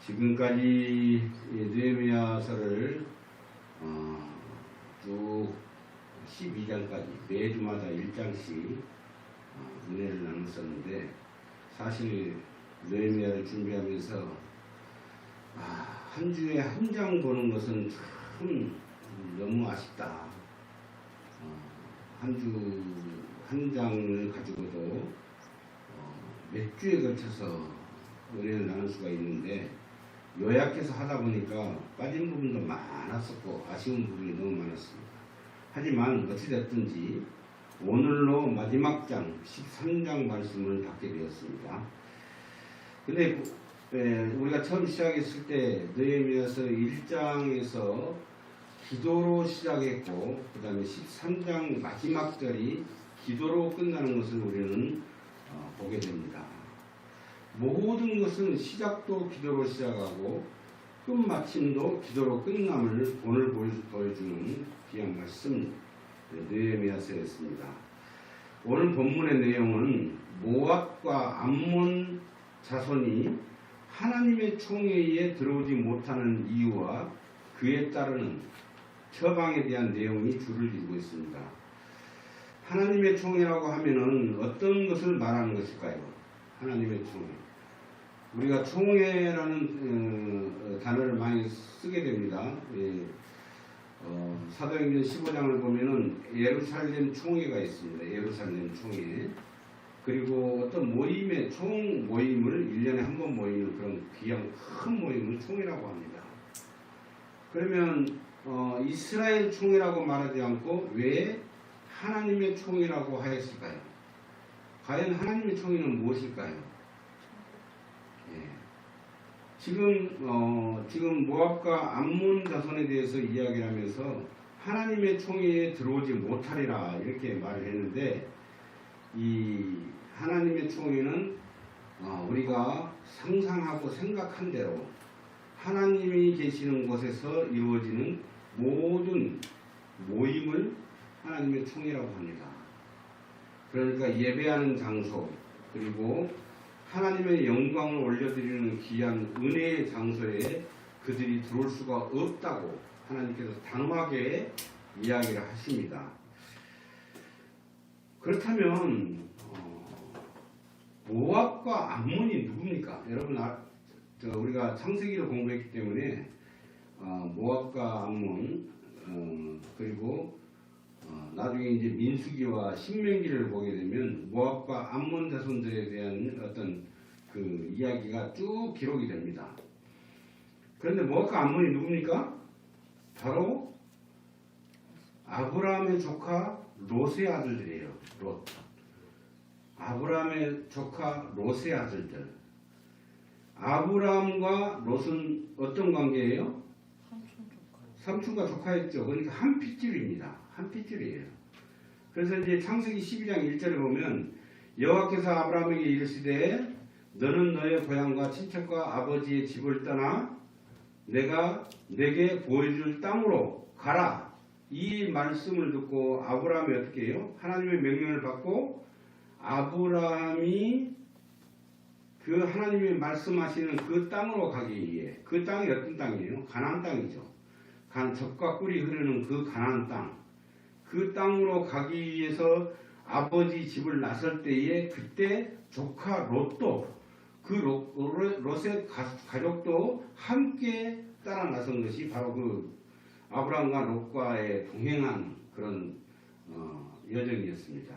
지금까지 느헤미야서를 쭉 12장까지 매주마다 1장씩 은혜를 나눴었는데, 사실 느헤미야를 준비하면서 한 주에 한 장 보는 것은 참 너무 아쉽다. 한 주 한 장을 가지고도 몇 주에 걸쳐서 은혜를 나눌 수가 있는데, 요약해서 하다 보니까 빠진 부분도 많았었고 아쉬운 부분이 너무 많았습니다. 하지만 어찌됐든지 오늘로 마지막 장 13장 말씀을 받게 되었습니다. 근데 우리가 처음 시작했을 때 느헤미야서 1장에서 기도로 시작했고, 그 다음에 13장 마지막 절이 기도로 끝나는 것을 우리는 보게 됩니다. 모든 것은 시작도 기도로 시작하고 끝마침도 기도로 끝남을 오늘 보여주는 귀한 말씀 느헤미야서였습니다. 오늘 본문의 내용은 모압과 암몬 자손이 하나님의 총회에 들어오지 못하는 이유와 그에 따르는 처방에 대한 내용이 줄을 이루고 있습니다. 하나님의 총회라고 하면은 어떤 것을 말하는 것일까요? 하나님의 총회. 우리가 총회라는 단어를 많이 쓰게 됩니다. 사도행전 15장을 보면은 예루살렘 총회가 있습니다. 예루살렘 총회. 그리고 어떤 모임의 총 모임을 1년에 한 번 모이는 그런 귀한 큰 모임을 총회라고 합니다. 그러면 이스라엘 총회라고 말하지 않고 왜 하나님의 총회라고 하였을까요? 과연 하나님의 총회는 무엇일까요? 지금 모압과 암몬 자손에 대해서 이야기를 하면서 하나님의 총회에 들어오지 못하리라 이렇게 말을 했는데, 이 하나님의 총회는 우리가 상상하고 생각한 대로 하나님이 계시는 곳에서 이루어지는 모든 모임을 하나님의 총회라고 합니다. 그러니까 예배하는 장소, 그리고 하나님의 영광을 올려드리는 귀한 은혜의 장소에 그들이 들어올 수가 없다고 하나님께서 단호하게 이야기를 하십니다. 그렇다면 모압과 암몬이 누굽니까? 여러분, 우리가 창세기를 공부했기 때문에 모압과 암몬, 그리고 나중에 이제 민수기와 신명기를 보게 되면 모압과 암몬 자손들에 대한 어떤 그 이야기가 쭉 기록이 됩니다. 그런데 모압과 암몬이 누굽니까? 바로 아브라함의 조카 롯의 아들들이에요. 롯. 아브라함의 조카 롯의 아들들. 아브라함과 롯은 어떤 관계예요? 삼촌과 조카였죠. 그러니까 한 핏줄입니다. 한 핏줄이에요. 그래서 이제 창세기 12장 1절에 보면 여호와께서 아브라함에게 이르시되 너는 너의 고향과 친척과 아버지의 집을 떠나 내가 내게 보여줄 땅으로 가라. 이 말씀을 듣고 아브라함이 어떻게 해요? 하나님의 명령을 받고 아브라함이 그 하나님이 말씀하시는 그 땅으로 가기 위해, 그 땅이 어떤 땅이에요? 가나안 땅이죠. 젖과 꿀이 흐르는 그 가나안 땅, 그 땅으로 가기 위해서 아버지 집을 나설 때에 그때 조카 롯도, 그 롯의 가족도 함께 따라 나선 것이 바로 그 아브라함과 롯과의 동행한 그런 여정이었습니다.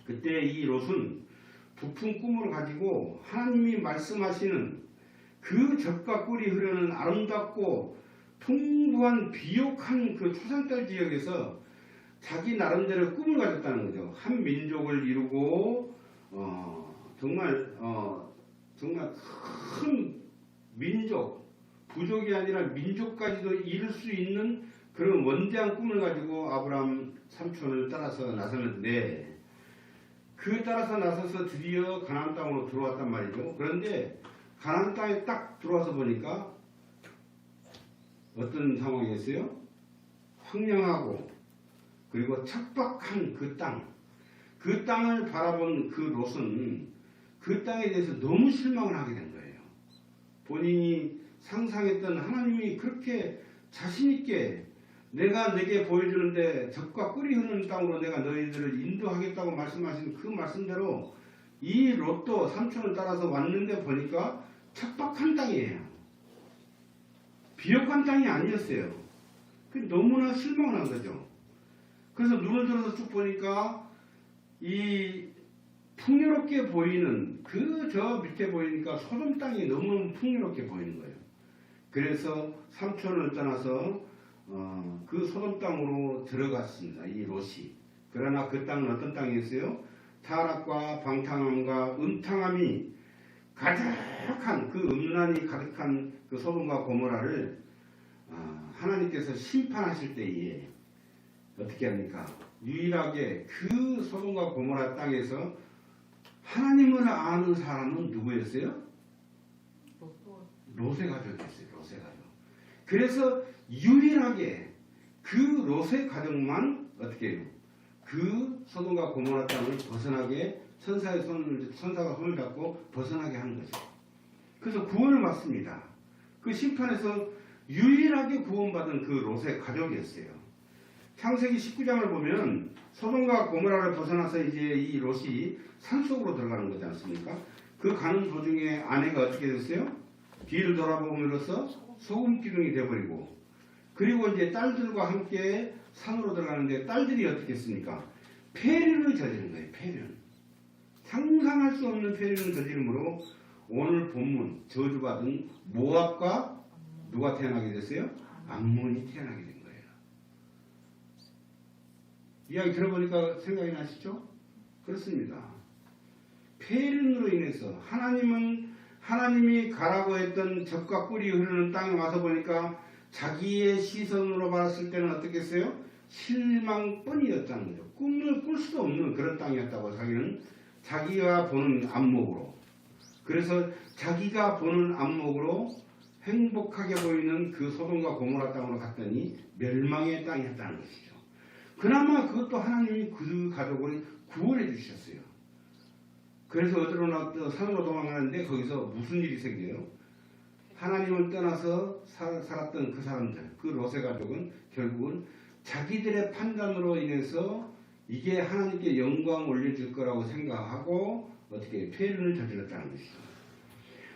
그때 이 롯은 부푼 꿈을 가지고 하나님이 말씀하시는 그 젖과 꿀이 흐르는 아름답고 풍부한 비옥한 그 초산달 지역에서 자기 나름대로 꿈을 가졌다는 거죠. 한 민족을 이루고 정말 큰 민족, 부족이 아니라 민족까지도 이룰 수 있는 그런 원대한 꿈을 가지고 아브라함 삼촌을 따라서 나섰는데, 그 따라서 나서서 드디어 가나안 땅으로 들어왔단 말이죠. 그런데 가나안 땅에 딱 들어와서 보니까 어떤 상황이었어요? 황량하고 그리고 척박한 그 땅, 그 땅을 바라본 그 롯은 그 땅에 대해서 너무 실망을 하게 된 거예요. 본인이 상상했던 하나님이 그렇게 자신있게 내가 내게 보여주는데 젖과 꿀이 흐르는 땅으로 내가 너희들을 인도하겠다고 말씀하신 그 말씀대로 이 롯도 삼촌을 따라서 왔는데 보니까 척박한 땅이에요. 비옥한 땅이 아니었어요. 너무나 실망을 한 거죠. 그래서 눈을 들어서 쭉 보니까 이 풍요롭게 보이는 그 저 밑에 보이니까 소돔 땅이 너무 풍요롭게 보이는 거예요. 그래서 삼촌을 떠나서 그 소돔 땅으로 들어갔습니다. 이 롯이. 그러나 그 땅은 어떤 땅이었어요? 타락과 방탕함과 음탕함이 가득한 그 음란이 가득한 그 소돔과 고모라를 하나님께서 심판하실 때에 어떻게 합니까? 유일하게 그 소돔과 고모라 땅에서 하나님을 아는 사람은 누구였어요? 롯의 가족이었어요. 롯의 가족. 그래서 유일하게 그 롯의 가족만 어떻게 해요? 그 소돔과 고모라 땅을 벗어나게 천사가 손을 잡고 벗어나게 하는 거죠. 그래서 구원을 받습니다. 그 심판에서 유일하게 구원받은 그 롯의 가족이었어요. 창세기 19장을 보면 소돔과 고모라를 벗어나서 이제 이 롯이 산속으로 들어가는 거지 않습니까? 그 가는 도중에 아내가 어떻게 됐어요? 뒤를 돌아보므로써 소금 기둥이 되어버리고, 그리고 이제 딸들과 함께 산으로 들어가는데 딸들이 어떻게 했습니까? 폐륜을 저지른 거예요. 폐륜. 상상할 수 없는 폐륜을 저지름으로 오늘 본문 저주받은 모압과 누가 태어나게 됐어요? 암몬이 태어나게 된 거예요. 이야기 들어보니까 생각이 나시죠? 그렇습니다. 폐륜으로 인해서 하나님이 가라고 했던 젖과 꿀이 흐르는 땅에 와서 보니까 자기의 시선으로 봤을 때는 어떻겠어요? 실망뿐이었다는 거죠. 꿈을 꿀 수도 없는 그런 땅이었다고 자기가 보는 안목으로. 그래서 자기가 보는 안목으로 행복하게 보이는 그 소돔과 고모라 땅으로 갔더니 멸망의 땅이었다는 것이죠. 그나마 그것도 하나님이 그 가족을 구원해 주셨어요. 그래서 어디로 산으로 도망가는데 거기서 무슨 일이 생겨요? 하나님을 떠나서 살았던 그 사람들, 그 롯의 가족은 결국은 자기들의 판단으로 인해서 이게 하나님께 영광 올려줄 거라고 생각하고 어떻게 폐륜을 저질렀다는 것이죠.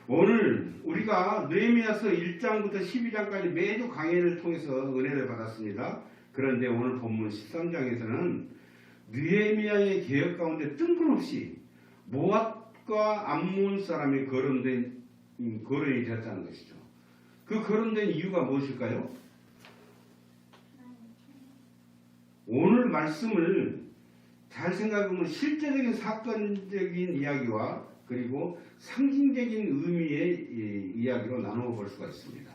오늘 우리가 느헤미야서 1장부터 12장까지 매주 강해를 통해서 은혜를 받았습니다. 그런데 오늘 본문 13장에서는 느헤미야의 개혁 가운데 뜬금없이 모압과 암몬 사람이 거론이 되었다는 것이죠. 그 거론된 이유가 무엇일까요? 오늘 말씀을 잘 생각해보면 실제적인 사건적인 이야기와 그리고 상징적인 의미의 이야기로 나누어 볼 수가 있습니다.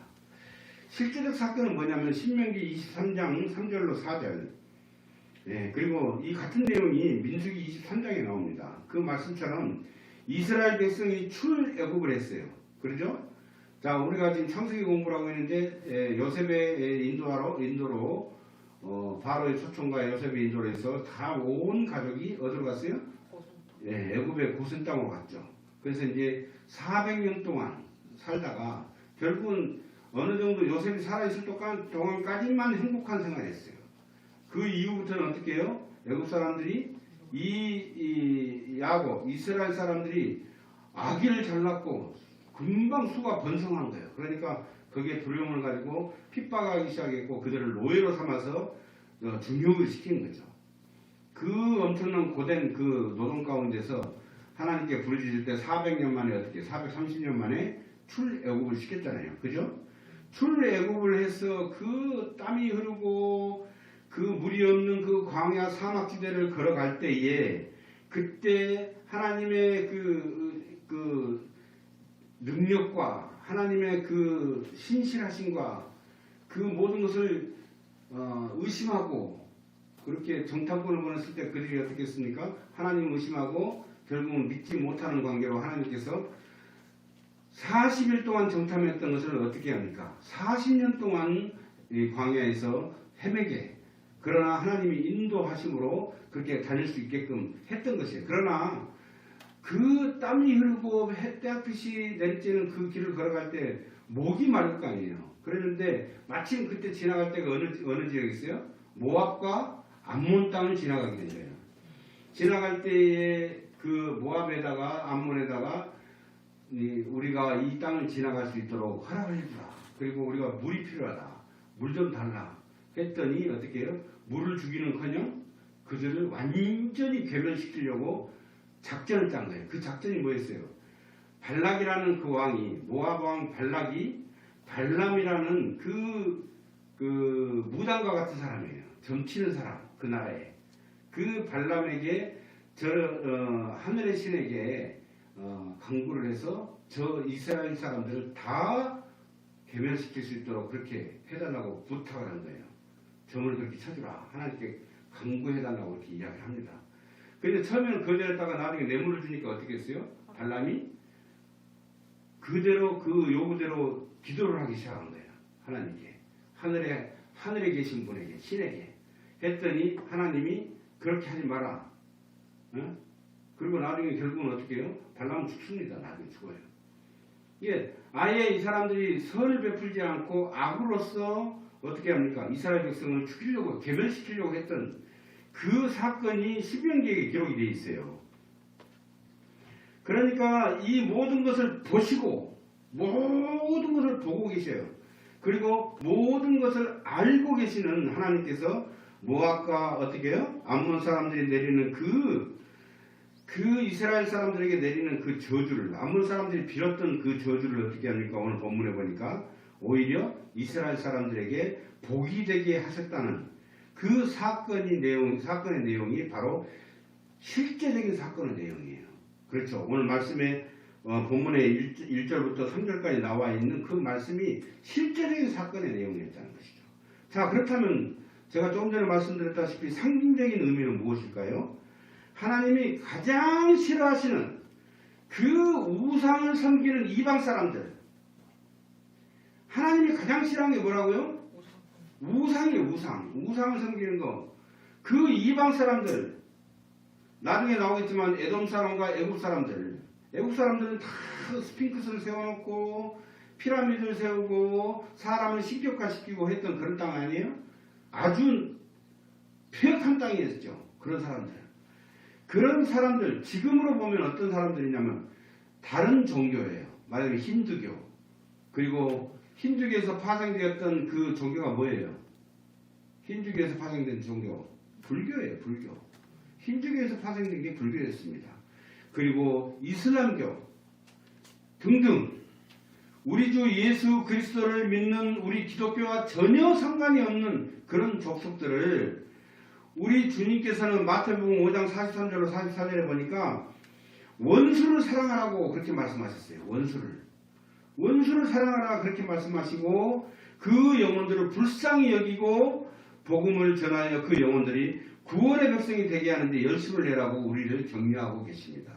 실제적 사건은 뭐냐면 신명기 23장 3절로 4절, 그리고 이 같은 내용이 민수기 23장에 나옵니다. 그 말씀처럼 이스라엘 백성이 출애굽을 했어요. 그렇죠? 자, 우리가 지금 창세기 공부를 하고 있는데 요셉의 인도로 바로의 초청과 요셉의 인도로 해서 다 온 가족이 어디로 갔어요? 애굽의 고센 땅으로 갔죠. 그래서 이제 400년 동안 살다가 결국은 어느 정도 요셉이 살아있을 동안까지만 행복한 생활을 했어요. 그 이후부터는 어떻게 해요? 애굽 사람들이 야곱, 이스라엘 사람들이 아기를 잘 낳고 금방 수가 번성한 거예요. 그러니까 거기에 두려움을 가지고 핍박하기 시작했고 그들을 노예로 삼아서 중용을 시킨 거죠. 그 엄청난 고된 그 노동 가운데서 하나님께 부르짖을 때 400년 만에 430년 만에 출애굽을 시켰잖아요. 그죠? 출애굽을 해서 그 땀이 흐르고 그 물이 없는 그 광야 사막지대를 걸어갈 때에 그때 하나님의 그 능력과 하나님의 그 신실하심과 그 모든 것을 의심하고 그렇게 정탐꾼을 보냈을 때 그들이 어떻게 했습니까? 하나님을 의심하고 결국은 믿지 못하는 관계로 하나님께서 40일 동안 정탐했던 것을 어떻게 합니까? 40년 동안 이 광야에서 헤매게, 그러나 하나님이 인도하심으로 그렇게 다닐 수 있게끔 했던 것이에요. 그러나 그 땀이 흐르고 햇볕이 내리쬐는 그 길을 걸어갈 때 목이 마를 거 아니에요. 그랬는데 마침 그때 지나갈 때가 어느 지역이 있어요? 모압과 암몬 땅을 지나가게 된 거예요. 지나갈 때에 그 모압에다가 암몬에다가 우리가 이 땅을 지나갈 수 있도록 허락을 해주라. 그리고 우리가 물이 필요하다. 물 좀 달라. 했더니 어떻게 해요? 물을 주기는커녕 그들을 완전히 괴멸시키려고 작전을 짠 거예요. 그 작전이 뭐였어요? 발락이라는 그 왕이, 모압 왕 발락이 발람이라는 그 무당과 같은 사람이에요. 점치는 사람, 그 나라에. 그 발람에게 하늘의 신에게 강구를 해서 저 이스라엘 사람들을 다 괴멸시킬 수 있도록 그렇게 해달라고 부탁을 한 거예요. 점을 그렇게 쳐주라. 하나님께 강구해달라고 이렇게 이야기를 합니다. 그런데 처음에는 거절했다가 나중에 뇌물을 주니까 어떻게 했어요? 발람이 그대로 그 요구대로 기도를 하기 시작한 거예요. 하나님께. 하늘에 계신 분에게, 신에게. 했더니 하나님이 그렇게 하지 마라. 어? 그리고 나중에 결국은 어떻게 해요? 발람은 죽습니다. 나중에 죽어요. 예, 아예 이 사람들이 선을 베풀지 않고 악으로서 어떻게 합니까? 이스라엘 백성을 죽이려고, 괴멸시키려고 했던 그 사건이 신명기에 기록이 되어 있어요. 그러니까 이 모든 것을 보시고, 모든 것을 보고 계셔요. 그리고 모든 것을 알고 계시는 하나님께서 모압과 어떻게 해요? 암몬 사람들이 내리는 그 이스라엘 사람들에게 내리는 그 저주를, 암몬 사람들이 빌었던 그 저주를 어떻게 합니까? 오늘 본문에 보니까 오히려 이스라엘 사람들에게 복이 되게 하셨다는 그 사건의 내용이 바로 실제적인 사건의 내용이에요. 그렇죠. 오늘 말씀에 본문의 1절부터 3절까지 나와 있는 그 말씀이 실제적인 사건의 내용이었다는 것이죠. 자, 그렇다면 제가 조금 전에 말씀드렸다시피 상징적인 의미는 무엇일까요? 하나님이 가장 싫어하시는 그 우상을 섬기는 이방 사람들. 하나님이 가장 싫어하는 게 뭐라고요? 우상이에요. 우상을 섬기는 거. 그 이방 사람들. 나중에 나오겠지만 에돔 사람과 애굽 사람들. 애굽 사람들은 다 스핑크스를 세워놓고 피라미드를 세우고 사람을 신격화시키고 했던 그런 땅 아니에요? 아주 폐역한 땅이었죠. 그런 사람들 지금으로 보면 어떤 사람들이냐면 다른 종교예요. 만약에 힌두교. 그리고 힌두교에서 파생되었던 그 종교가 뭐예요? 힌두교에서 파생된 종교 불교예요. 불교. 힌두교에서 파생된 게 불교였습니다. 그리고 이슬람교 등등 우리 주 예수 그리스도를 믿는 우리 기독교와 전혀 상관이 없는 그런 족속들을 우리 주님께서는 마태복음 5장 43절로 44절에 보니까 원수를 사랑하라고 그렇게 말씀하셨어요. 원수를 사랑하라 그렇게 말씀하시고 그 영혼들을 불쌍히 여기고 복음을 전하여 그 영혼들이 구원의 백성이 되게 하는데 열심을 내라고 우리를 격려하고 계십니다.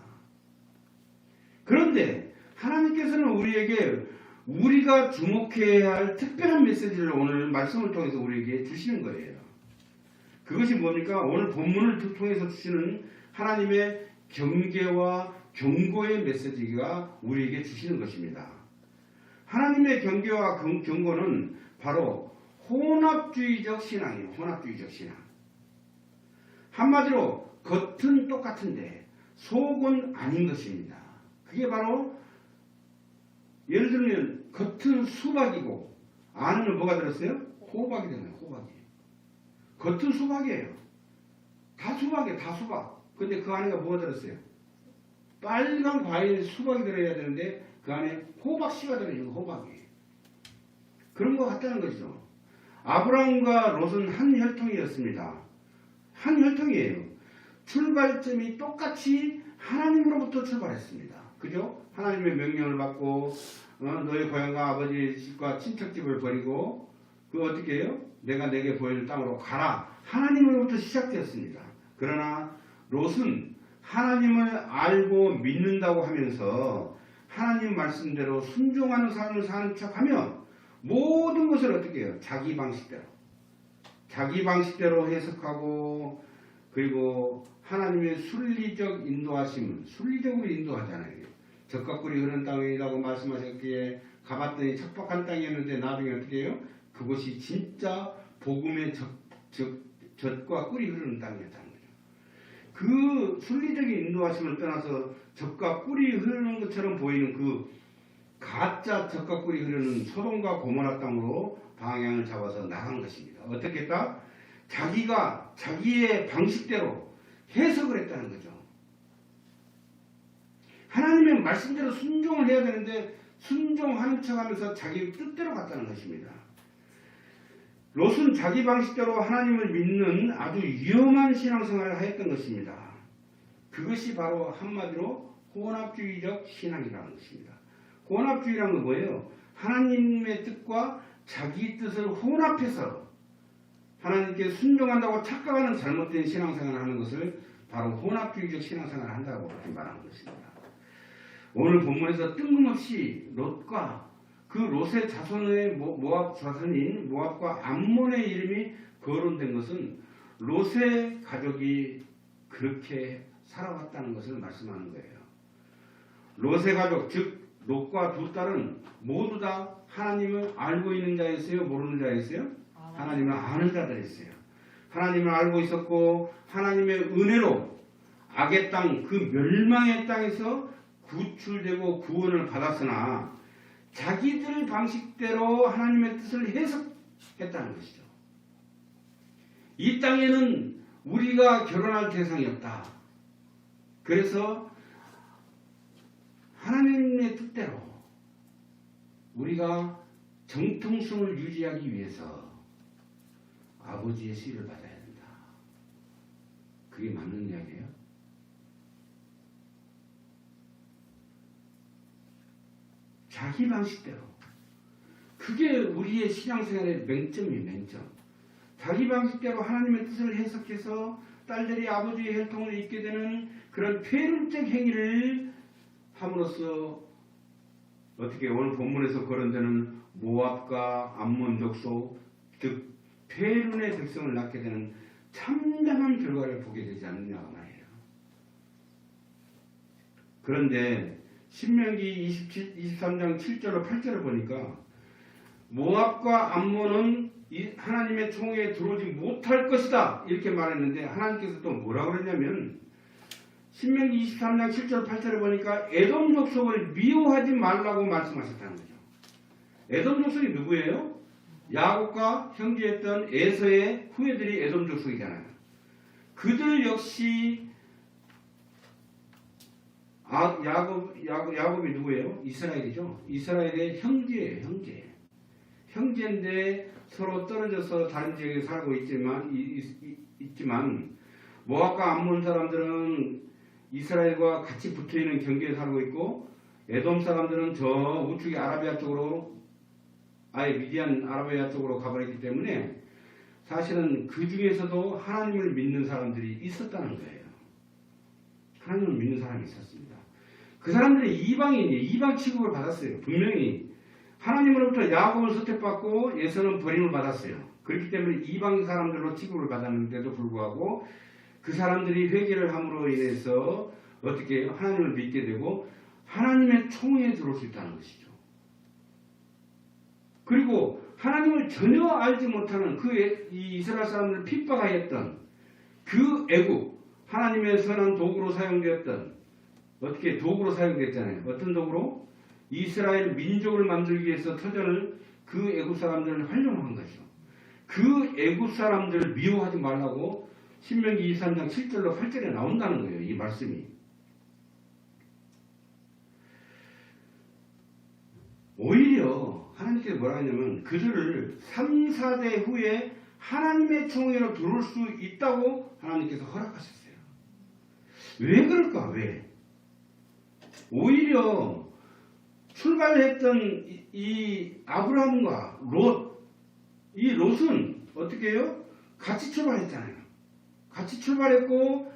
그런데 하나님께서는 우리에게 우리가 주목해야 할 특별한 메시지를 오늘 말씀을 통해서 우리에게 주시는 거예요. 그것이 뭡니까? 오늘 본문을 통해서 주시는 하나님의 경계와 경고의 메시지가 우리에게 주시는 것입니다. 하나님의 경계와 경고는 바로 혼합주의적 신앙이에요. 혼합주의적 신앙. 한마디로 겉은 똑같은데 속은 아닌 것입니다. 그게 바로 예를 들면 겉은 수박이고 안에는 뭐가 들었어요? 호박이 되는 거예요. 호박이. 겉은 수박이에요. 다 수박이에요. 다 수박. 근데 그 안에가 뭐가 들었어요? 빨간 과일 수박이 들어야 되는데 그 안에 호박씨가 들어있는 호박이. 그런 것 같다는 거죠. 아브라함과 롯은 한 혈통이었습니다. 한 혈통이에요. 출발점이 똑같이 하나님으로부터 출발했습니다. 그죠? 하나님의 명령을 받고 너의 고향과 아버지 집과 친척집을 버리고 그 어떻게 해요? 내가 내게 보여줄 땅으로 가라. 하나님으로부터 시작되었습니다. 그러나 롯은 하나님을 알고 믿는다고 하면서 하나님 말씀대로 순종하는 삶을 사는 척하며 모든 것을 어떻게 해요? 자기 방식대로 해석하고 그리고 하나님의 순리적 인도하심은 순리적으로 인도하잖아요. 젖과 꿀이 흐르는 땅이라고 말씀하셨기에 가봤더니 척박한 땅이었는데 나중에 어떻게 해요? 그곳이 진짜 복음의 젖과 꿀이 흐르는 땅이었다는 거죠. 그 순리적인 인도하심을 떠나서 젖과 꿀이 흐르는 것처럼 보이는 그 가짜 젖과 꿀이 흐르는 소돔과 고모라 땅으로 방향을 잡아서 나간 것입니다. 어떻게 했다? 자기가 자기의 방식대로 해석을 했다는 거죠. 하나님의 말씀대로 순종을 해야 되는데 순종하는 척하면서 자기 뜻대로 갔다는 것입니다. 롯은 자기 방식대로 하나님을 믿는 아주 위험한 신앙생활을 하였던 것입니다. 그것이 바로 한마디로 혼합주의적 신앙이라는 것입니다. 혼합주의라는 건 뭐예요? 하나님의 뜻과 자기 뜻을 혼합해서 하나님께 순종한다고 착각하는 잘못된 신앙생활을 하는 것을 바로 혼합주의적 신앙생활을 한다고 그렇게 말하는 것입니다. 오늘 본문에서 뜬금없이 롯과 그 롯의 자손의 모압 자손인 모압과 암몬의 이름이 거론된 것은 롯의 가족이 그렇게 살아왔다는 것을 말씀하는 거예요. 롯의 가족, 즉 롯과 두 딸은 모두 다 하나님을 알고 있는 자였어요? 모르는 자였어요? 하나님을 아는 자들이었어요. 하나님을 알고 있었고 하나님의 은혜로 악의 땅, 그 멸망의 땅에서 구출되고 구원을 받았으나 자기들 방식대로 하나님의 뜻을 해석했다는 것이죠. 이 땅에는 우리가 결혼할 대상이 없다. 그래서 하나님의 뜻대로 우리가 정통성을 유지하기 위해서 아버지의 씨를 받아야 된다. 그게 맞는 이야기예요? 자기 방식대로. 그게 우리의 신앙생활의 맹점이에요. 맹점. 자기 방식대로 하나님의 뜻을 해석해서 딸들이 아버지의 혈통을 잇게 되는 그런 폐륜적 행위를 함으로써 어떻게 오늘 본문에서 거론되는 모압과 암몬 족속, 즉 폐륜의 백성을 낳게 되는 참담한 결과를 보게 되지 않느냐가 말이에요. 그런데 신명기 23장 7절로 8절을 보니까 모압과 암몬은 하나님의 총회에 들어오지 못할 것이다 이렇게 말했는데 하나님께서 또 뭐라고 그랬냐면 신명기 23장 7절 8절을 보니까 에돔 족속을 미워하지 말라고 말씀하셨다는 거죠. 에돔 족속이 누구예요? 야곱과 형제였던 에서의 후예들이 에돔 족속이잖아요. 그들 역시 야곱이 누구예요? 이스라엘이죠. 이스라엘의 형제예요. 형제인데 서로 떨어져서 다른 지역에 살고 있지만 모압과 암몬 사람들은 이스라엘과 같이 붙어있는 경계에 살고 있고 에돔 사람들은 저 우측의 아라비아 쪽으로 아예 미디안 아라비아 쪽으로 가버렸기 때문에 사실은 그 중에서도 하나님을 믿는 사람들이 있었다는 거예요. 하나님을 믿는 사람이 있었습니다. 그 사람들이 이방 취급을 받았어요. 분명히 하나님으로부터 야곱을 선택받고 에서는 버림을 받았어요. 그렇기 때문에 이방 사람들로 취급을 받았는데도 불구하고 그 사람들이 회개를 함으로 인해서 어떻게 하나님을 믿게 되고 하나님의 총회에 들어올 수 있다는 것이죠. 그리고 하나님을 전혀 알지 못하는 이 이스라엘 사람들을 핍박하였던 그 애국, 하나님의 선한 도구로 사용되었던 어떻게 도구로 사용됐잖아요. 어떤 도구로? 이스라엘 민족을 만들기 위해서 터전을 그 애국 사람들을 활용한 거죠. 그 애국 사람들을 미워하지 말라고 신명기 23장 7절로 8절에 나온다는 거예요. 이 말씀이. 오히려 하나님께서 뭐라 하냐면 그들을 3, 4대 후에 하나님의 총회로 들어올 수 있다고 하나님께서 허락하셨어요. 왜 그럴까? 왜? 오히려 출발했던 이 아브라함과 이 롯은 어떻게 해요? 같이 출발했잖아요. 같이 출발했고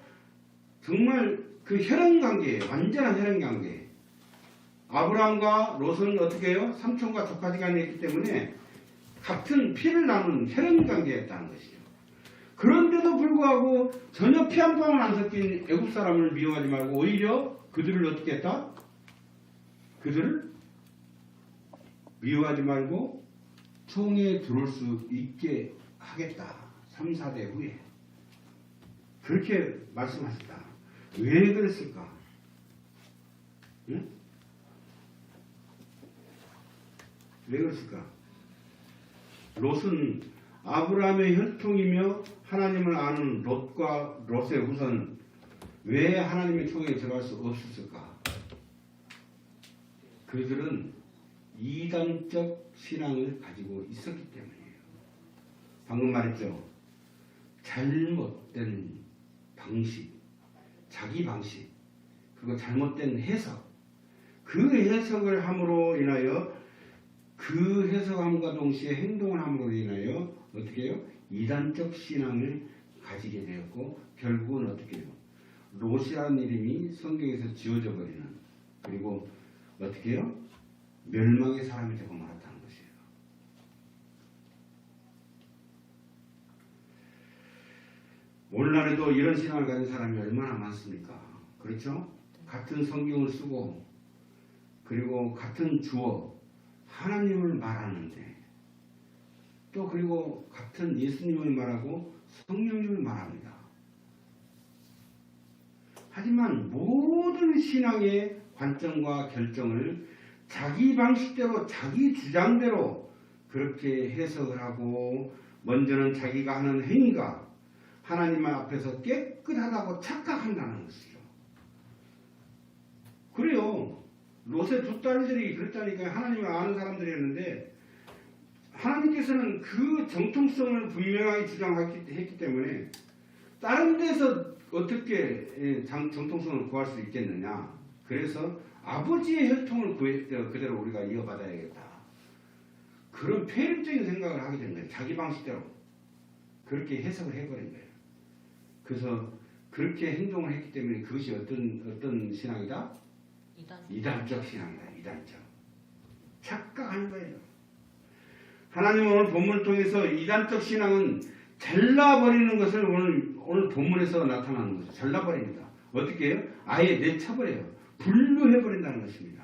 정말 그 혈연관계예요. 완전한 혈연관계. 아브라함과 롯은 어떻게 해요? 삼촌과 조카지간이었기 때문에 같은 피를 나누는 혈연관계였다는 것이죠. 그런데도 불구하고 전혀 피 한 방울 안 섞인 애굽 사람을 미워하지 말고 오히려 그들을 어떻게 했다? 그들을 미워하지 말고 총에 들어올 수 있게 하겠다. 3, 4대 후에. 그렇게 말씀하셨다. 왜 그랬을까? 응? 왜 그랬을까? 롯은 아브라함의 혈통이며 하나님을 아는 롯의 후손 왜 하나님의 총에 들어갈 수 없었을까? 그들은 이단적 신앙을 가지고 있었기 때문이에요. 방금 말했죠. 잘못된 방식, 자기 방식, 그거 잘못된 해석, 그 해석을 함으로 인하여 그 해석함과 동시에 행동을 함으로 인하여 어떻게 해요? 이단적 신앙을 가지게 되었고 결국은 어떻게 해요? 롯이라는 이름이 성경에서 지워져 버리는 그리고 어떻게 해요? 멸망의 사람이 되고 말았다는 것이에요. 오늘날에도 이런 신앙을 가진 사람이 얼마나 많습니까? 그렇죠? 같은 성경을 쓰고 그리고 같은 주어 하나님을 말하는데 또 그리고 같은 예수님을 말하고 성령님을 말합니다. 하지만 모든 신앙의 관점과 결정을 자기 방식대로 자기 주장대로 그렇게 해석을 하고 먼저는 자기가 하는 행위가 하나님 앞에서 깨끗하다고 착각한다는 것이죠. 그래요. 롯의 두 딸들이 그랬다니까 하나님을 아는 사람들이었는데 하나님께서는 그 정통성을 분명하게 주장했기 때문에 다른 데서 어떻게 정통성을 구할 수 있겠느냐. 그래서 아버지의 혈통을 그대로 우리가 이어받아야겠다. 그런 폐륜적인 생각을 하게 된 거예요. 자기 방식대로. 그렇게 해석을 해버린 거예요. 그래서 그렇게 행동을 했기 때문에 그것이 어떤 신앙이다? 이단적 신앙이다. 이단적. 착각한 거예요. 하나님은 오늘 본문을 통해서 이단적 신앙은 잘라버리는 것을 오늘 본문에서 나타나는 거죠. 잘라버립니다. 어떻게 해요? 아예 내쳐버려요. 분류해버린다는 것입니다.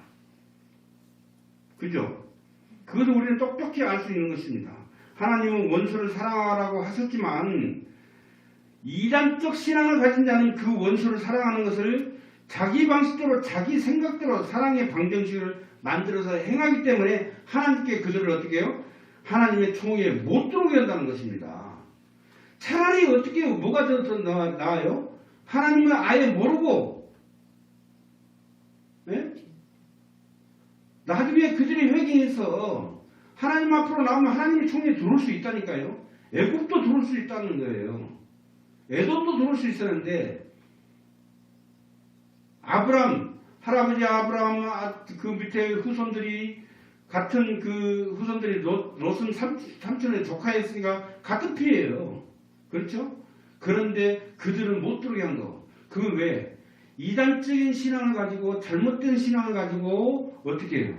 그죠? 그것을 우리는 똑똑히 알 수 있는 것입니다. 하나님은 원수를 사랑하라고 하셨지만 이단적 신앙을 가진 자는 그 원수를 사랑하는 것을 자기 방식대로 자기 생각대로 사랑의 방정식을 만들어서 행하기 때문에 하나님께 그들을 어떻게 해요? 하나님의 총에 못 들어오게 한다는 것입니다. 차라리 어떻게 해요? 뭐가 더 나아요? 하나님을 아예 모르고 네? 나중에 그들이 회개해서 하나님 앞으로 나오면 하나님의 총에 들어올 수 있다니까요. 애굽도 들어올 수 있다는 거예요. 에돔도 들어올 수 있었는데 할아버지 아브라함 그 밑에 후손들이 같은 그 후손들이 롯은 삼촌의 조카였으니까 같은 피예요. 그렇죠? 그런데 그들은 못 들어오게 한 거. 그건 왜? 이단적인 신앙을 가지고 잘못된 신앙을 가지고 어떻게 해요?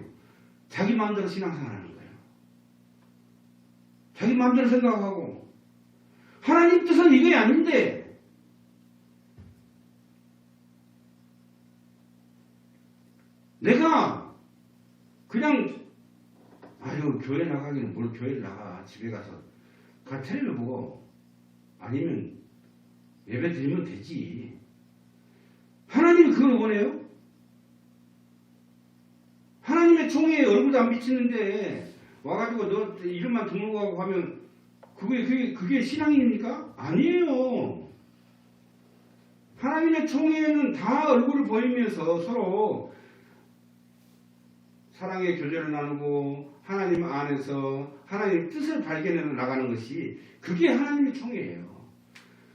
자기 마음대로 신앙생활하는 거예요. 자기 마음대로 생각하고 하나님 뜻은 이게 아닌데 내가 그냥 교회 나가기는 뭘 교회를 나가 집에 가서 텔레비를 보고 아니면 예배 드리면 되지. 하나님이 그걸 원해요? 하나님의 총에 얼굴도 안 비치는데 와가지고 너 이름만 드물고 가고 하면 그게 신앙입니까? 아니에요. 하나님의 총회는 다 얼굴을 보이면서 서로 사랑의 교제를 나누고 하나님 안에서 하나님의 뜻을 발견해 나가는 것이 그게 하나님의 총회예요.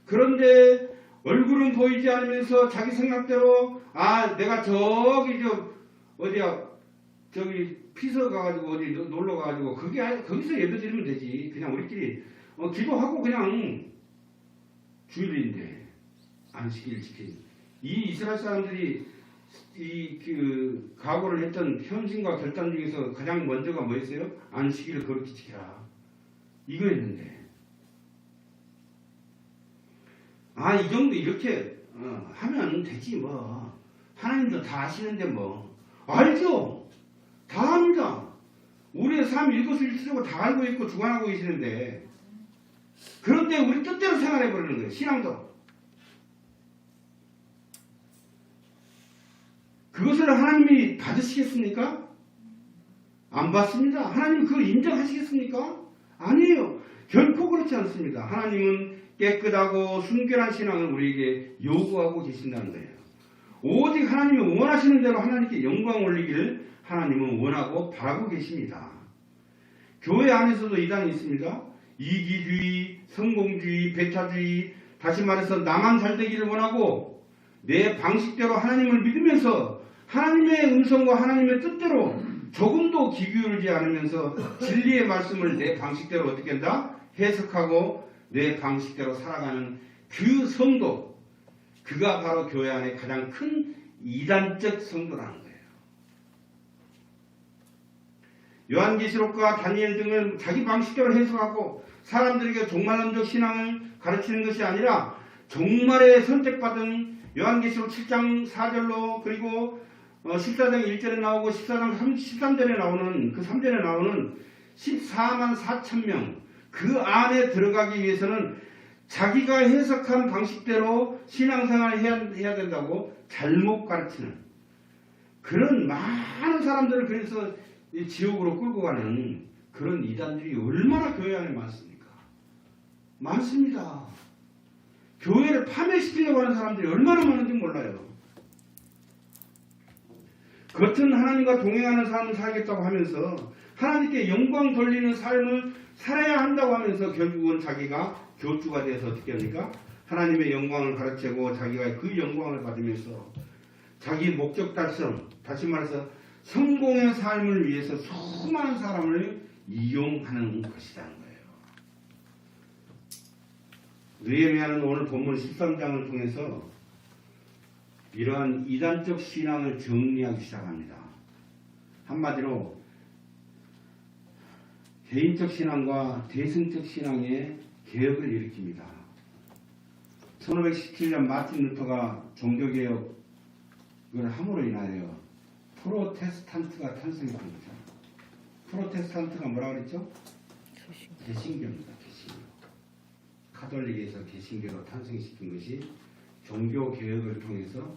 그런데 얼굴은 보이지 않으면서 자기 생각대로 내가 저기 피서 가가지고 어디 놀러 가가지고 거기서 예배 드리면 되지. 그냥 우리끼리 기도하고 그냥 주일인데 안식일 지키는 이 이스라엘 사람들이 각오를 했던 현신과 결단 중에서 가장 먼저가 뭐였어요? 안식일을 거룩히 지키라. 이거였는데 아, 이 정도 이렇게 하면 되지 뭐. 하나님도 다 아시는데 뭐. 알죠? 다 압니다. 우리의 삶 일거수일투족을 다 알고 있고 주관하고 계시는데, 그런데 우리 뜻대로 생활해 버리는 거예요. 신앙도. 그것을 하나님이 받으시겠습니까? 안 받습니다. 하나님 그걸 인정하시겠습니까? 아니에요. 결코 그렇지 않습니다. 하나님은 깨끗하고 순결한 신앙을 우리에게 요구하고 계신다는 거예요. 오직 하나님이 원하시는 대로 하나님께 영광 올리기를 하나님은 원하고 바라고 계십니다. 교회 안에서도 이단이 있습니다. 이기주의, 성공주의, 배타주의, 다시 말해서 나만 잘되기를 원하고 내 방식대로 하나님을 믿으면서 하나님의 음성과 하나님의 뜻대로 조금도 귀 기울이지 않으면서 진리의 말씀을 내 방식대로 어떻게 한다? 해석하고 내 방식대로 살아가는 그 성도, 그가 바로 교회 안에 가장 큰 이단적 성도라는 거예요. 요한계시록과 다니엘 등을 자기 방식대로 해석하고 사람들에게 종말론적 신앙을 가르치는 것이 아니라 종말에 선택받은 요한계시록 7장 4절로 그리고 14장 1절에 나오고 14장 13절에 나오는 그 3절에 나오는 14만 4천 명 그 안에 들어가기 위해서는 자기가 해석한 방식대로 신앙생활을 해야 된다고 잘못 가르치는 그런 많은 사람들을 그래서 지옥으로 끌고 가는 그런 이단들이 얼마나 교회 안에 많습니까? 많습니다. 교회를 파멸시키려고 하는 사람들이 얼마나 많은지 몰라요. 겉은 하나님과 동행하는 삶을 살겠다고 하면서 하나님께 영광 돌리는 삶을 살아야 한다고 하면서 결국은 자기가 교주가 돼서 어떻게 합니까? 하나님의 영광을 가르치고 자기가 그 영광을 받으면서 자기 목적 달성, 다시 말해서 성공의 삶을 위해서 수많은 사람을 이용하는 것이라는 거예요. 느헤미야는 오늘 본문 13장을 통해서 이러한 이단적 신앙을 정리하기 시작합니다. 한마디로 개인적 신앙과 대승적 신앙의 개혁을 일으킵니다. 1517년 마틴 루터가 종교개혁을 함으로 인하여 프로테스탄트가 탄생한 거죠. 프로테스탄트가 뭐라고 그랬죠? 개신교입니다. 개신교. 카톨릭에서 개신교로 탄생시킨 것이 종교개혁을 통해서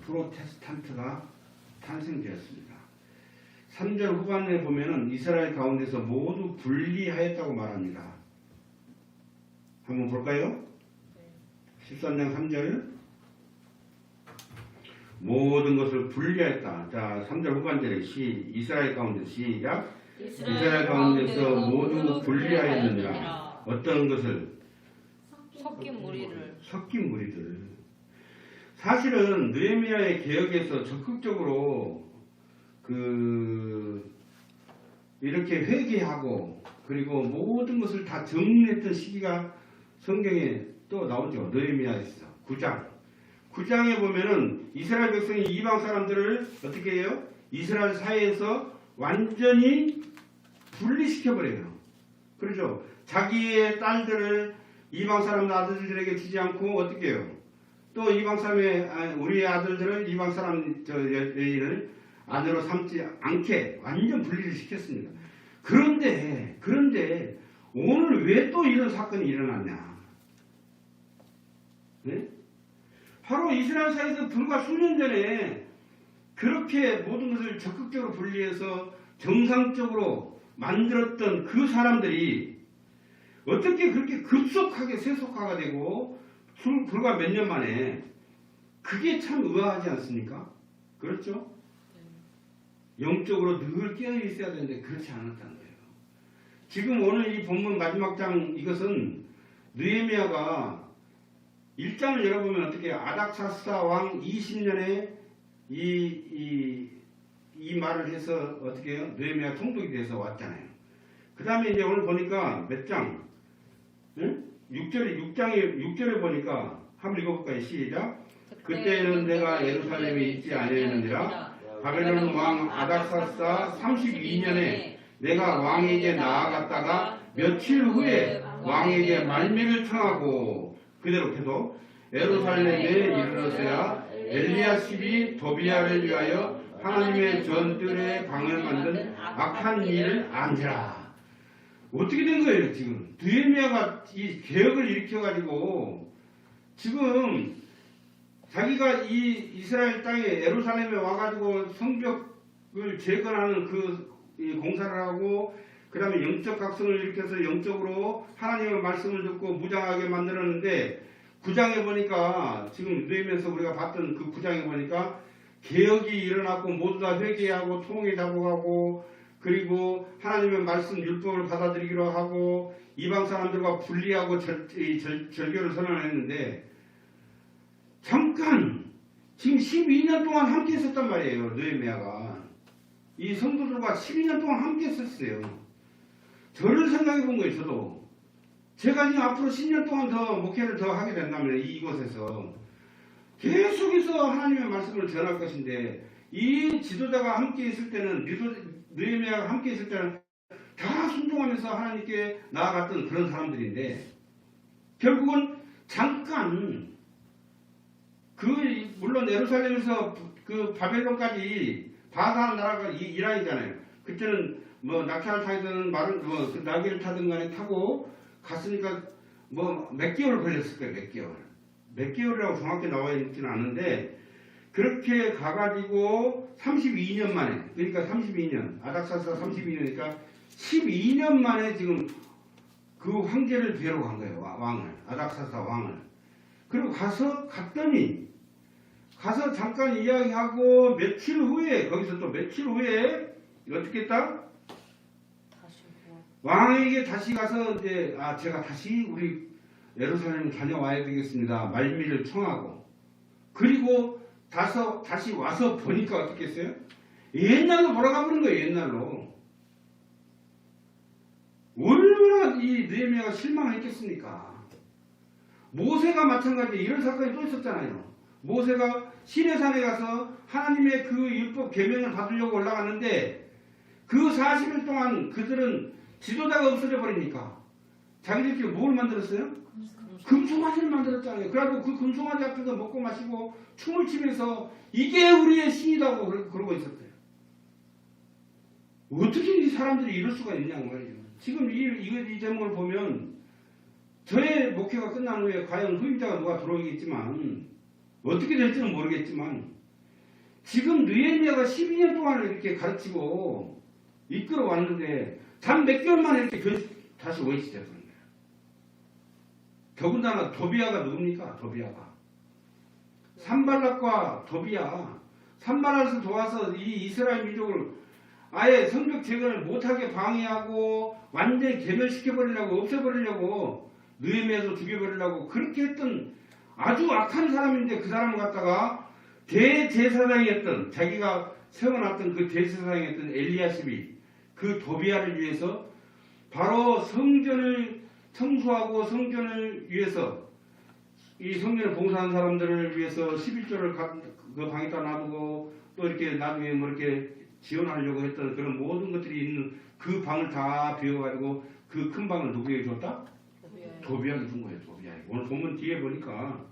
프로테스탄트가 탄생되었습니다. 3절 후반에 보면은 이스라엘 가운데서 모두 분리하였다고 말합니다. 한번 볼까요? 13장 3절 모든 것을 분리하였다. 자, 3절 후반절에 이스라엘 가운데 시작. 이스라엘 가운데서 모두 분리하였느니라. 어떤 것을? 섞인 무리들. 사실은 느헤미야의 개혁에서 적극적으로 이렇게 회개하고 그리고 모든 것을 다 정리했던 시기가 성경에 또 나오죠. 느헤미야에서 9장에 보면은 이스라엘 백성이 이방 사람들을 어떻게 해요? 이스라엘 사회에서 완전히 분리시켜버려요. 그렇죠? 자기의 딸들을 이방 사람 아들들에게 주지 않고 어떻게 해요? 또 이방 사람의 우리의 아들들을 이방 사람 여인을 아내로 삼지 않게 완전 분리를 시켰습니다. 그런데 오늘 왜 또 이런 사건이 일어났냐? 네? 바로 이스라엘 사회에서 불과 수년 전에 그렇게 모든 것을 적극적으로 분리해서 정상적으로 만들었던 그 사람들이 어떻게 그렇게 급속하게 세속화가 되고 불과 몇 년 만에 그게 참 의아하지 않습니까? 그렇죠? 영적으로 늘 깨어 있어야 되는데 그렇지 않았다는 거예요. 지금 오늘 이 본문 마지막 장 이것은 느헤미야가 1장을 열어보면 어떻게 아닥사스다 왕 20년에 이 말을 해서 어떻게 해요? 느헤미야 통독이 돼서 왔잖아요. 그 다음에 이제 오늘 보니까 몇 장? 응? 6절에 보니까 한번 읽어볼까요? 시작. 그때는 내가 예루살렘에 있지 아니하였느니라. 바벨론 왕 아닥사스다 32년에 내가 왕에게 나아갔다가 며칠 후에 왕에게 말미를 청하고 그대로 계속 예루살렘에 이르렀어야 엘리야십이 도비야를 위하여 하나님의 전들의 방을 만든 악한 일을 안지라. 어떻게 된 거예요 지금? 느헤미야가 이 개혁을 일으켜가지고 지금 자기가 이 이스라엘 땅에 예루살렘에 와가지고 성벽을 재건하는 이 공사를 하고 그 다음에 영적 각성을 일으켜서 영적으로 하나님의 말씀을 듣고 무장하게 만들었는데 9장에 보니까 지금 느헤미야에서 우리가 봤던 그 9장에 보니까 개혁이 일어났고 모두 다 회개하고 통일 잡아가고 그리고 하나님의 말씀 율법을 받아들이기로 하고 이방 사람들과 분리하고 절교를 선언했는데 잠깐 지금 12년 동안 함께 있었단 말이에요. 느헤미야가 이 성도들과 12년 동안 함께 있었어요. 저를 생각해 본 거예요. 저도 제가 지금 앞으로 10년 동안 더 목회를 더 하게 된다면 이곳에서 계속해서 하나님의 말씀을 전할 것인데 이 지도자가 함께 있을 때는 느헤미야가 함께 있을 때는 다 순종하면서 하나님께 나아갔던 그런 사람들인데 결국은 잠깐 물론 예루살렘에서 그 바벨론까지 바사한 나라가 이란이잖아요. 그때는 뭐 낙타를 타든 나귀를 타든 간에 타고 갔으니까 뭐 몇 개월 걸렸을 거예요. 몇 개월. 몇 개월이라고 정확히 나와 있지는 않은데 그렇게 가가지고 32년 만에 그러니까 32년 아닥사스가 32년이니까 12년 만에 지금 그 황제를 뵈러 간 거예요. 왕을 아닥사스다 왕을. 그리고 갔더니 가서 잠깐 이야기하고 며칠 후에 거기서 또 며칠 후에 어떻게 했다? 왕에게 다시 가서 이제 제가 다시 우리 예루살렘 다녀와야 되겠습니다. 말미를 청하고 그리고 다시 와서 보니까 어떻게 했어요? 옛날로 돌아가 버린 거예요. 옛날로. 얼마나 이 느헤미야가 실망을 했겠습니까? 모세가 마찬가지로 이런 사건이 또 있었잖아요. 모세가 시내산에 가서 하나님의 그 율법 계명을 받으려고 올라갔는데 그 40일 동안 그들은 지도자가 없어져 버리니까 자기들끼리 뭘 만들었어요? 금송아지를 만들었잖아요. 그래가지고 그 금송아지 앞에서 먹고 마시고 춤을 추면서 이게 우리의 신이라고 그러고 있었대요. 어떻게 이 사람들이 이럴 수가 있냐고 말이죠. 지금 이 제목을 보면 저의 목회가 끝난 후에 과연 후임자가 누가 들어오겠지만 어떻게 될지는 모르겠지만 지금 느헤미야가 12년 동안을 이렇게 가르치고 이끌어 왔는데 단 몇 개월 만에 이렇게 다시 원시되는 거예요. 더군다나 도비야가 누굽니까? 도비야가 산발락과 도비야 산발락을 도와서 이 이스라엘 민족을 아예 성벽 재건을 못하게 방해하고 완전히 괴멸시켜버리려고 없애버리려고 느헤미야도 죽여버리려고 그렇게 했던 아주 악한 사람인데 그 사람을 갖다가 대제사장이었던 자기가 세워놨던 그 대제사장이었던 엘리야십이 그 도비야를 위해서 바로 성전을 청소하고 성전을 위해서 이 성전을 봉사한 사람들을 위해서 11조를 그 방에다 놔두고 또 이렇게 나중에 뭐 이렇게 지원하려고 했던 그런 모든 것들이 있는 그 방을 다 비워가지고 그 큰 방을 누구에게 줬다? 도비야에게 준 거예요. 도비야에게. 오늘 본문 뒤에 보니까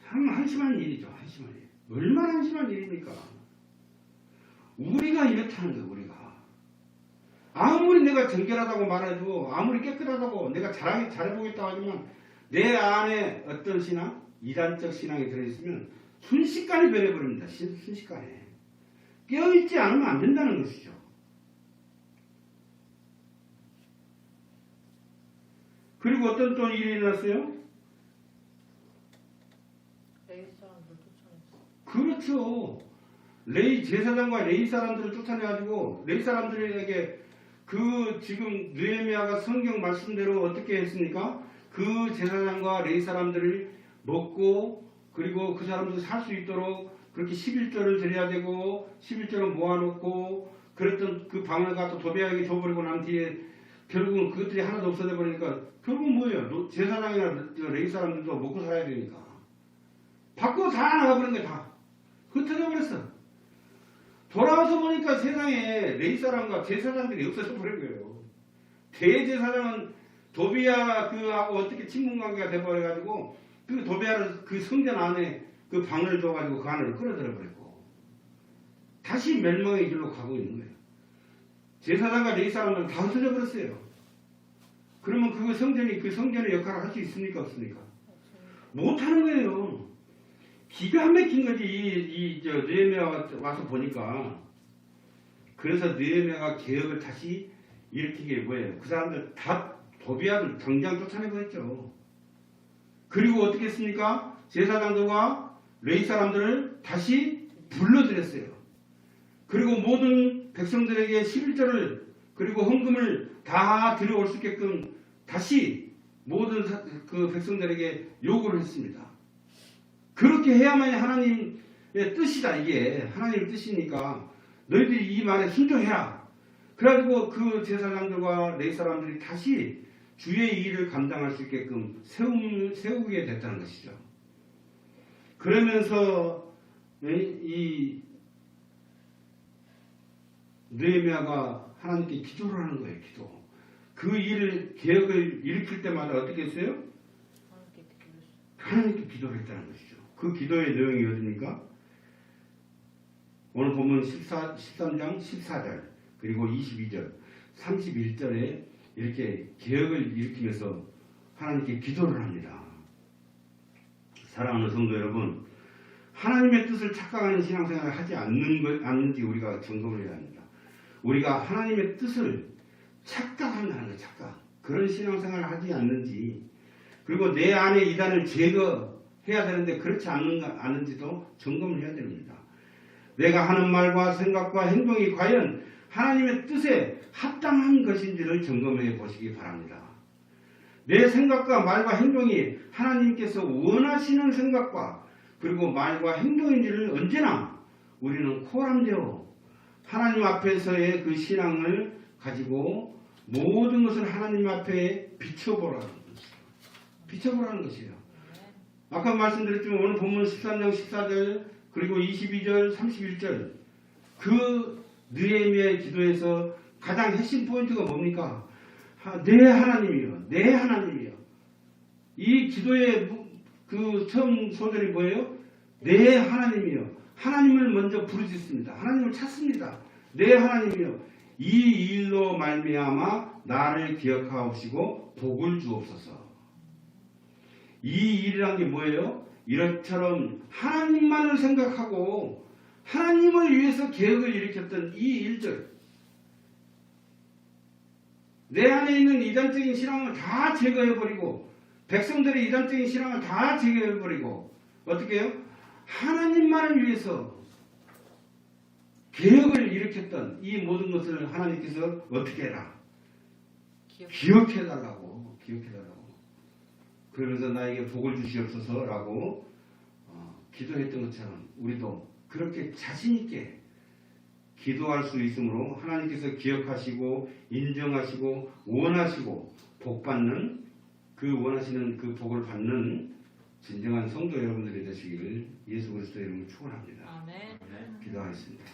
참 한심한 일이죠. 한심한 일. 얼마나 한심한 일입니까? 우리가 이렇다는 거예요. 우리가. 아무리 내가 정결하다고 말해도 아무리 깨끗하다고 내가 잘해보겠다고 하지만 내 안에 어떤 신앙? 이단적 신앙이 들어있으면 순식간에 변해버립니다. 순식간에. 깨어있지 않으면 안 된다는 것이죠. 그리고 어떤 또 일이 일어났어요? 레위 사람들 쫓아냈어. 그렇죠. 제사장과 레위 사람들을 쫓아내가지고 레위 사람들에게 그 지금 느헤미야가 성경 말씀대로 어떻게 했습니까? 그 제사장과 레위 사람들을 먹고 그리고 그 사람들이 살 수 있도록 그렇게 11조를 드려야 되고 11조를 모아놓고 그랬던 그 방을 갖다 도비야에게 줘버리고 난 뒤에 결국은 그것들이 하나도 없어져 버리니까 결국은 뭐예요? 제사장이나 레위 사람들도 먹고 살아야 되니까 밖으로 다 나가버린 거야. 다 흩어져 버렸어. 돌아와서 보니까 세상에 레위 사람과 제사장들이 없어져 버린 거예요. 대제사장은 도비야 그하고 어떻게 친분 관계가 돼버려가지고 그 도비야를 그 성전 안에 그 방을 줘가지고 그 안으로 끌어들여 버렸고 다시 멸망의 길로 가고 있는 거예요. 제사장과 레위 사람들은 다 흩어져 버렸어요. 그러면 그 성전이 그 성전의 역할을 할 수 있습니까 없습니까? 못하는 거예요. 기가 막힌 거지. 이 느헤미야가 와서 보니까. 그래서 느헤미야가 개혁을 다시 일으키게 뭐예요? 그 사람들 다 도비야를 당장 쫓아내버렸죠. 그리고 어떻게 했습니까? 제사장들과 레위 사람들을 다시 불러들였어요. 그리고 모든 백성들에게 11절을 그리고 헌금을 다 들여올 수 있게끔 다시 모든 그 백성들에게 요구를 했습니다. 그렇게 해야만이 하나님의 뜻이다. 이게 하나님의 뜻이니까 너희들이 이 말에 순종해라. 그래가지고 그 제사장들과 레위 사람들이 다시 주의 일을 감당할 수 있게끔 세우게 됐다는 것이죠. 그러면서 이 느헤미야가 하나님께 기도를 하는 거예요. 기도. 그 일을 개혁을 일으킬 때마다 어떻게 했어요? 하나님께 기도를 했다는 것이죠. 그 기도의 내용이 어디입니까? 오늘 보면 13장 14절 그리고 22절 31절에 이렇게 개혁을 일으키면서 하나님께 기도를 합니다. 사랑하는 성도 여러분, 하나님의 뜻을 착각하는 신앙생활을 하지 않는지 우리가 점검을 해야 합니다. 우리가 하나님의 뜻을 착각한다는 거예요. 착각. 그런 신앙생활을 하지 않는지, 그리고 내 안에 이단을 제거해야 되는데 그렇지 않는지도 점검을 해야 됩니다. 내가 하는 말과 생각과 행동이 과연 하나님의 뜻에 합당한 것인지를 점검해 보시기 바랍니다. 내 생각과 말과 행동이 하나님께서 원하시는 생각과 그리고 말과 행동인지를 언제나 우리는 코람되어 하나님 앞에서의 그 신앙을 가지고 모든 것을 하나님 앞에 비춰보라는 것이에요. 비춰보라는 것이에요. 아까 말씀드렸지만 오늘 본문 13장 14절 그리고 22절 31절 그 느헤미야의 기도에서 가장 핵심 포인트가 뭡니까? 내 하나님이요. 내 하나님이요. 이 기도의 그 처음 소절이 뭐예요? 내 하나님이요. 하나님을 먼저 부르짖습니다. 하나님을 찾습니다. 내 하나님이요. 이 일로 말미암아 나를 기억하옵시고 복을 주옵소서. 이 일이란 게 뭐예요? 이처럼 하나님만을 생각하고 하나님을 위해서 개혁을 일으켰던 이 일들, 내 안에 있는 이단적인 신앙을 다 제거해버리고 백성들의 이단적인 신앙을 다 제거해버리고 어떻게 해요? 하나님만을 위해서 개혁을 일으켰던 이 모든 것을 하나님께서 어떻게 해라? 기억해달라고. 그러면서 나에게 복을 주시옵소서라고 기도했던 것처럼 우리도 그렇게 자신있게 기도할 수 있으므로 하나님께서 기억하시고 인정하시고 원하시고 복받는 그 원하시는 그 복을 받는 진정한 성도 여러분들이 되시기를 예수 그리스도의 이름으로 축원합니다. 아멘. 기도하겠습니다.